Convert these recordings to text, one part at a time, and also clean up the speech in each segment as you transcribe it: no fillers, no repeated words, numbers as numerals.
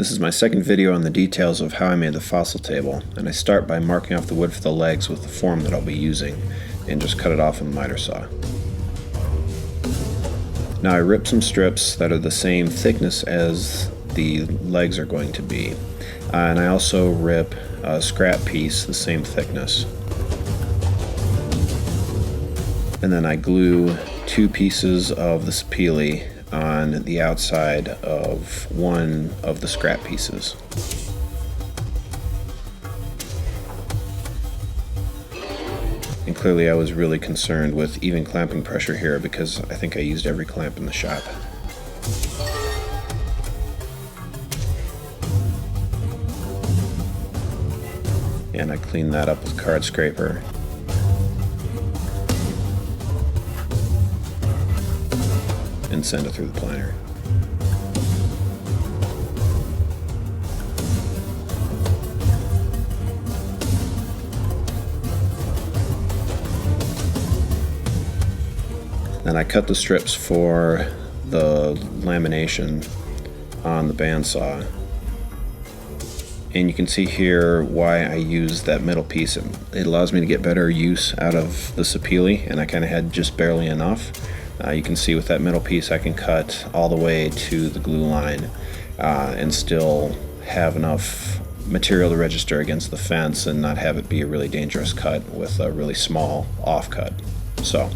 This is my second video on the details of how I made the fossil table, and I start by marking off the wood for the legs with the form that I'll be using, and just cut it off with a miter saw. Now I rip some strips that are the same thickness as the legs are going to be, and I also rip a scrap piece the same thickness. And then I glue 2 pieces of the sapele on the outside of one of the scrap pieces. And clearly I was really concerned with even clamping pressure here because I think I used every clamp in the shop. And I cleaned that up with a card scraper. And send it through the planer. Then I cut the strips for the lamination on the bandsaw. And you can see here why I use that middle piece. It allows me to get better use out of the sapele, and I kind of had just barely enough. You can see with that middle piece I can cut all the way to the glue line and still have enough material to register against the fence and not have it be a really dangerous cut with a really small off cut. So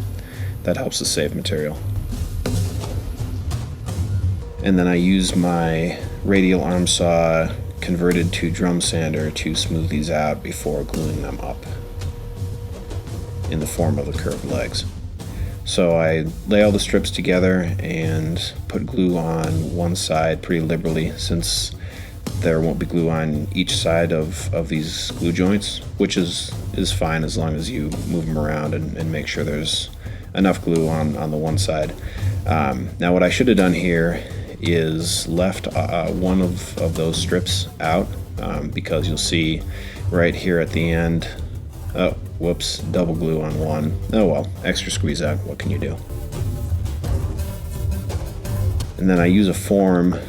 that helps to save material. And then I use my radial arm saw converted to drum sander to smooth these out before gluing them up in the form of the curved legs. So I lay all the strips together and put glue on one side pretty liberally, since there won't be glue on each side of these glue joints, which is fine as long as you move them around and make sure there's enough glue on the one side. Now what I should have done here is left one of those strips out, because you'll see right here at the end, oh, whoops, double glue on one. Oh well, extra squeeze out, what can you do? And then I use a form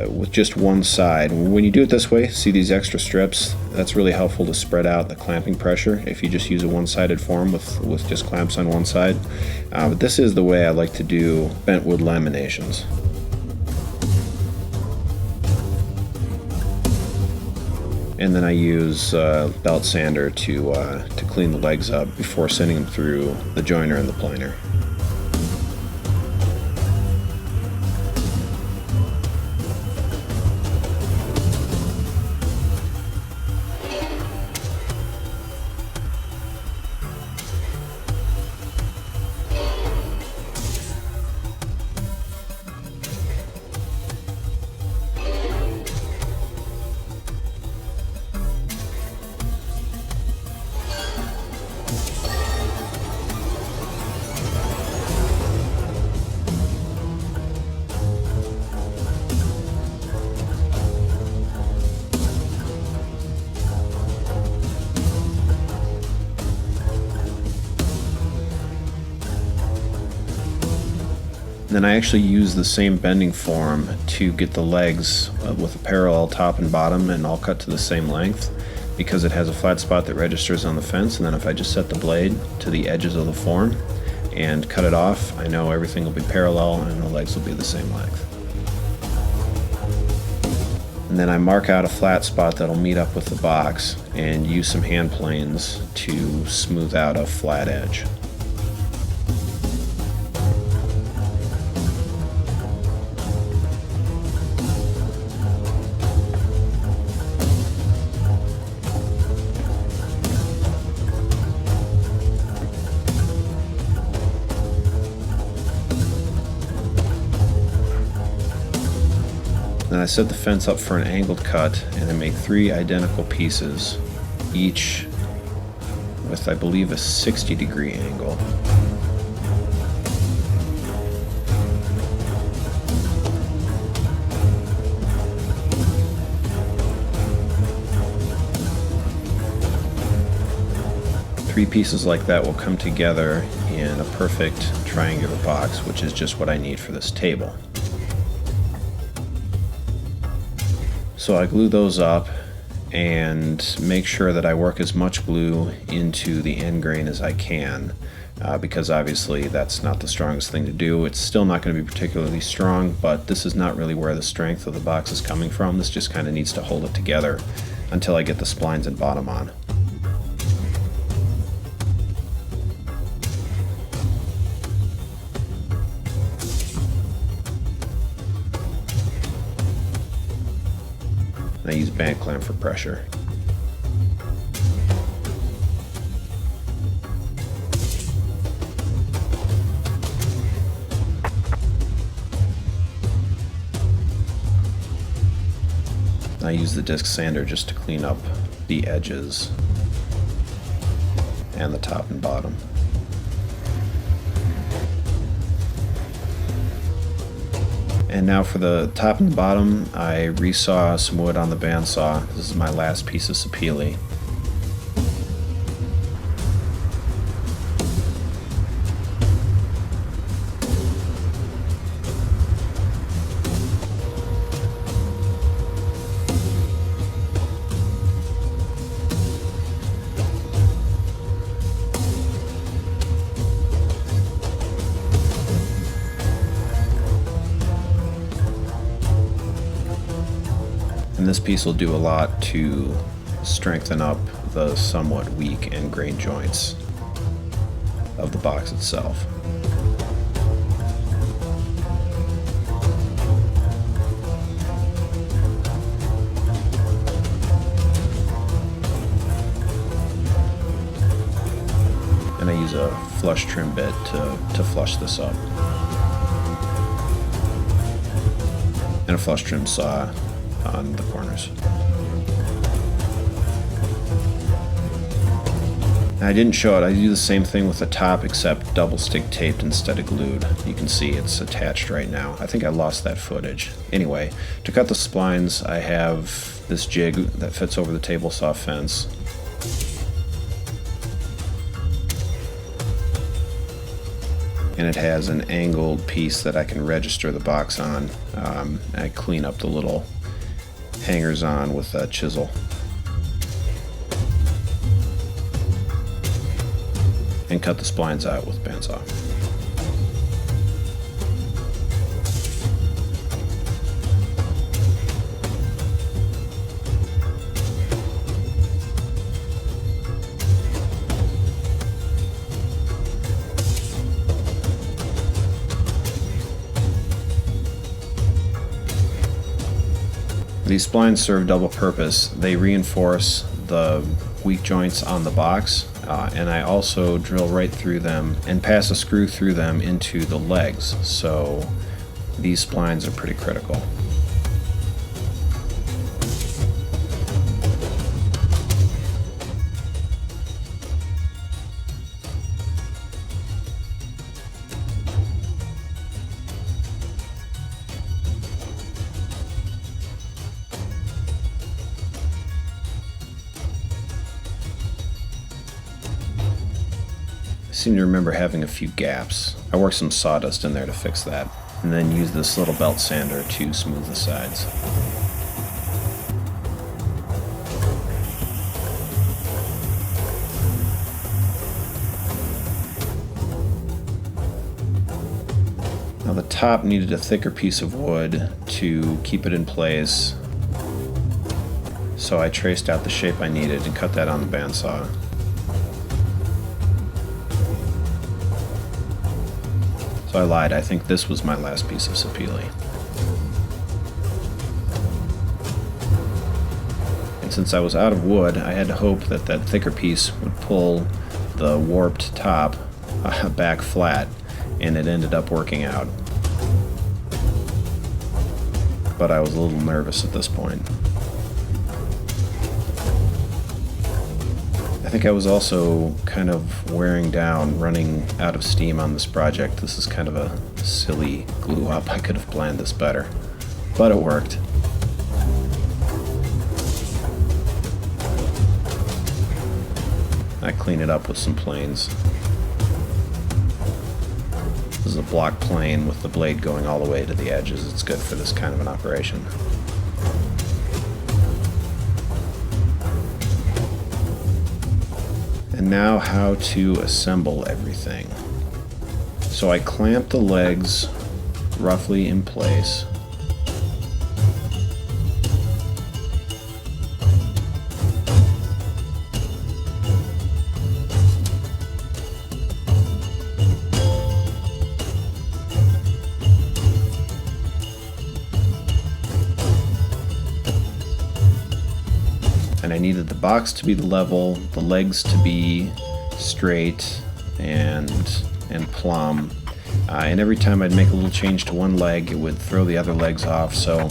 with just one side. When you do it this way, see these extra strips? That's really helpful to spread out the clamping pressure if you just use a one-sided form with just clamps on one side. But this is the way I like to do bent wood laminations. And then I use belt sander to clean the legs up before sending them through the joiner and the planer. Then I actually use the same bending form to get the legs with a parallel top and bottom and all cut to the same length, because it has a flat spot that registers on the fence, and then if I just set the blade to the edges of the form and cut it off, I know everything will be parallel and the legs will be the same length. And then I mark out a flat spot that'll meet up with the box and use some hand planes to smooth out a flat edge. Then I set the fence up for an angled cut, and I make 3 identical pieces, each with, I believe, a 60-degree angle. Three pieces like that will come together in a perfect triangular box, which is just what I need for this table. So I glue those up and make sure that I work as much glue into the end grain as I can, because obviously that's not the strongest thing to do. It's still not going to be particularly strong, but this is not really where the strength of the box is coming from. This just kind of needs to hold it together until I get the splines and bottom on. I use band clamp for pressure. I use the disc sander just to clean up the edges and the top and bottom. And now for the top and the bottom, I resaw some wood on the bandsaw. This is my last piece of sapele. And this piece will do a lot to strengthen up the somewhat weak and grain joints of the box itself. And I use a flush trim bit to flush this up. And a flush trim saw on the corners. I didn't show it. I do the same thing with the top, except double stick taped instead of glued. You can see it's attached right now. I think I lost that footage. Anyway, to cut the splines, I have this jig that fits over the table saw fence. And it has an angled piece that I can register the box on. I clean up the little hangers on with a chisel. And cut the splines out with a bandsaw. These splines serve double purpose. They reinforce the weak joints on the box, and I also drill right through them and pass a screw through them into the legs, so these splines are pretty critical. I seem to remember having a few gaps. I worked some sawdust in there to fix that, and then used this little belt sander to smooth the sides. Now the top needed a thicker piece of wood to keep it in place, so I traced out the shape I needed and cut that on the bandsaw. So I lied, I think this was my last piece of sapele. And since I was out of wood, I had to hope that that thicker piece would pull the warped top back flat, and it ended up working out. But I was a little nervous at this point. I think I was also kind of wearing down, running out of steam on this project. This is kind of a silly glue up. I could have planned this better, but it worked. I clean it up with some planes. This is a block plane with the blade going all the way to the edges. It's good for this kind of an operation. And now how to assemble everything. So I clamp the legs roughly in place. And I needed the box to be level, the legs to be straight and plumb. And every time I'd make a little change to one leg, it would throw the other legs off. So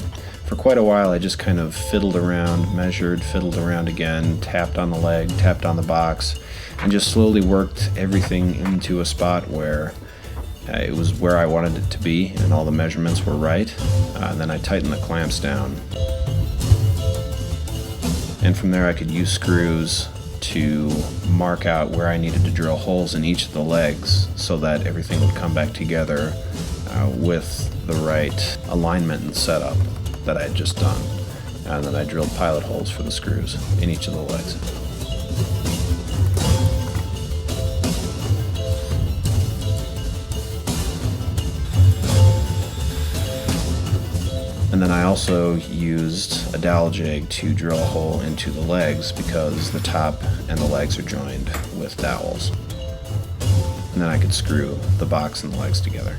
for quite a while, I just kind of fiddled around, measured, fiddled around again, tapped on the leg, tapped on the box, and just slowly worked everything into a spot where it was where I wanted it to be and all the measurements were right. And then I tightened the clamps down. And from there I could use screws to mark out where I needed to drill holes in each of the legs so that everything would come back together with the right alignment and setup that I had just done. And then I drilled pilot holes for the screws in each of the legs. And then I also used a dowel jig to drill a hole into the legs because the top and the legs are joined with dowels. And then I could screw the box and the legs together.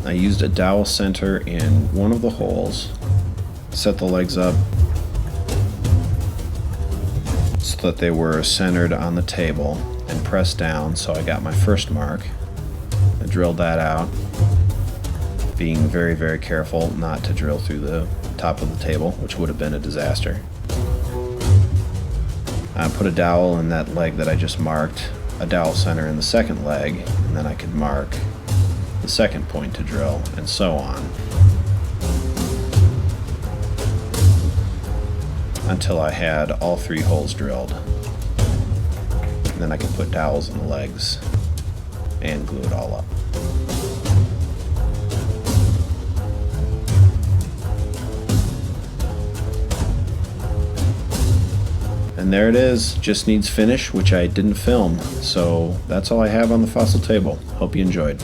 I used a dowel center in one of the holes, set the legs up so that they were centered on the table, and pressed down so I got my first mark. I drilled that out, being very, very careful not to drill through the top of the table, which would have been a disaster. I put a dowel in that leg that I just marked, a dowel center in the second leg, and then I could mark the second point to drill, and so on, until I had all three holes drilled. And then I could put dowels in the legs and glue it all up. And there it is, just needs finish, which I didn't film. So that's all I have on the fossil table. Hope you enjoyed.